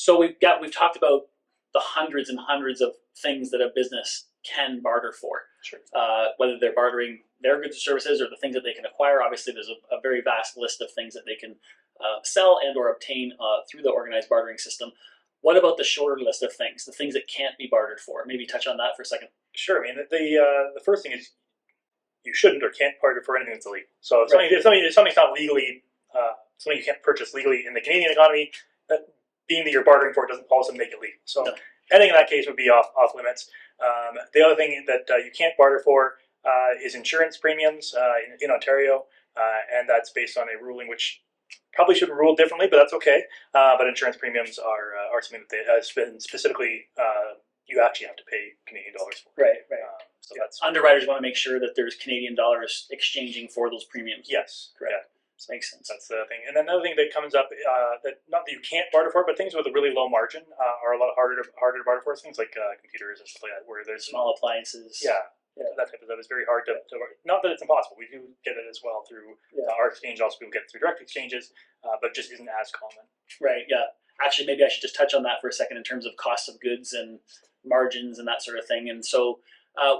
So we've talked about the hundreds and hundreds of things that a business can barter for. Sure. Whether they're bartering their goods or services or the things that they can acquire. Obviously, there's a very vast list of things that they can sell and or obtain through the organized bartering system. What about the shorter list of things, the things that can't be bartered for? Maybe touch on that for a second. Sure. I mean, the first thing is you shouldn't or can't barter for anything that's illegal. So if something's not legally, something you can't purchase legally in the Canadian economy, being that you're bartering for it doesn't also make it legal. So anything in that case would be off limits. The other thing that you can't barter for is insurance premiums in Ontario, and that's based on a ruling which probably should rule differently, but that's okay. But insurance premiums are something that has been specifically you actually have to pay Canadian dollars for. Right. So that's underwriters want to make sure that there's Canadian dollars exchanging for those premiums. Yes, correct. Yeah. Makes sense. That's the thing. And then another thing that comes up, that not that you can't barter for, but things with a really low margin are a lot harder to barter for. Things like computers and stuff like that, where there's small appliances. Yeah, that type of stuff is very hard to not that it's impossible. We do get it as well through our exchange. Also, people get it through direct exchanges, but it just isn't as common. Right. Yeah. Actually, maybe I should just touch on that for a second in terms of cost of goods and margins and that sort of thing. And so,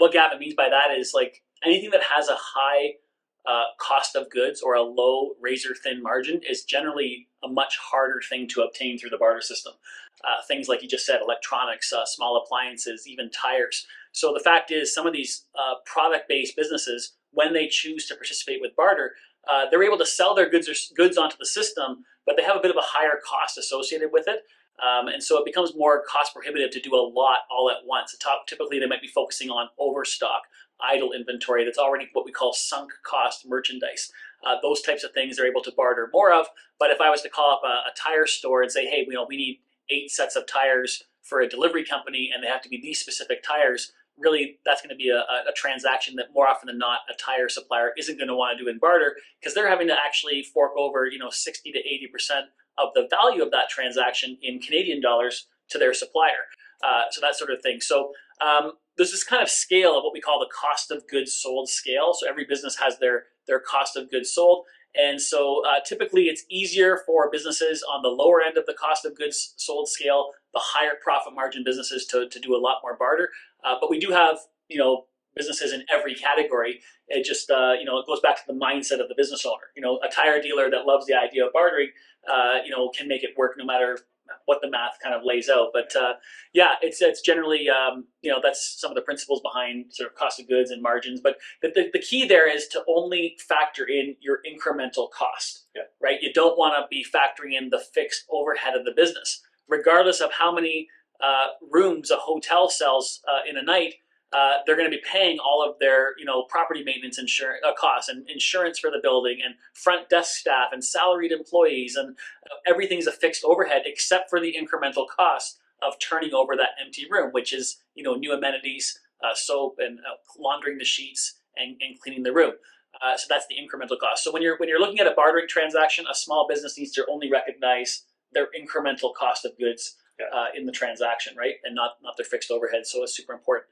what Gavin means by that is like anything that has a high cost of goods or a low razor thin margin is generally a much harder thing to obtain through the barter system. Things like you just said, electronics, small appliances, even tires. So the fact is some of these product-based businesses, when they choose to participate with barter, they're able to sell their goods onto the system, but they have a bit of a higher cost associated with it. And so it becomes more cost prohibitive to do a lot all at once. Typically, they might be focusing on overstock, idle inventory that's already what we call sunk cost merchandise. Those types of things they're able to barter more of. But if I was to call up a tire store and say, hey, we need 8 sets of tires for a delivery company and they have to be these specific tires, really that's going to be a transaction that more often than not a tire supplier isn't going to want to do in barter because they're having to actually fork over 60 to 80% of the value of that transaction in Canadian dollars to their supplier. So that sort of thing. So there's this kind of scale of what we call the cost of goods sold scale. So every business has their cost of goods sold. And so typically it's easier for businesses on the lower end of the cost of goods sold scale, the higher profit margin businesses to do a lot more barter. But we do have, businesses in every category. It just, it goes back to the mindset of the business owner. A tire dealer that loves the idea of bartering, can make it work no matter what the math kind of lays out. But it's generally, that's some of the principles behind sort of cost of goods and margins. But the key there is to only factor in your incremental cost, right? You don't want to be factoring in the fixed overhead of the business. Regardless of how many rooms a hotel sells in a night, they're going to be paying all of their, property maintenance insurance costs and insurance for the building and front desk staff and salaried employees, and everything's a fixed overhead except for the incremental cost of turning over that empty room, which is, new amenities, soap and laundering the sheets and cleaning the room. So that's the incremental cost. So when you're looking at a bartering transaction, a small business needs to only recognize their incremental cost of goods in the transaction, right, and not their fixed overhead. So it's super important.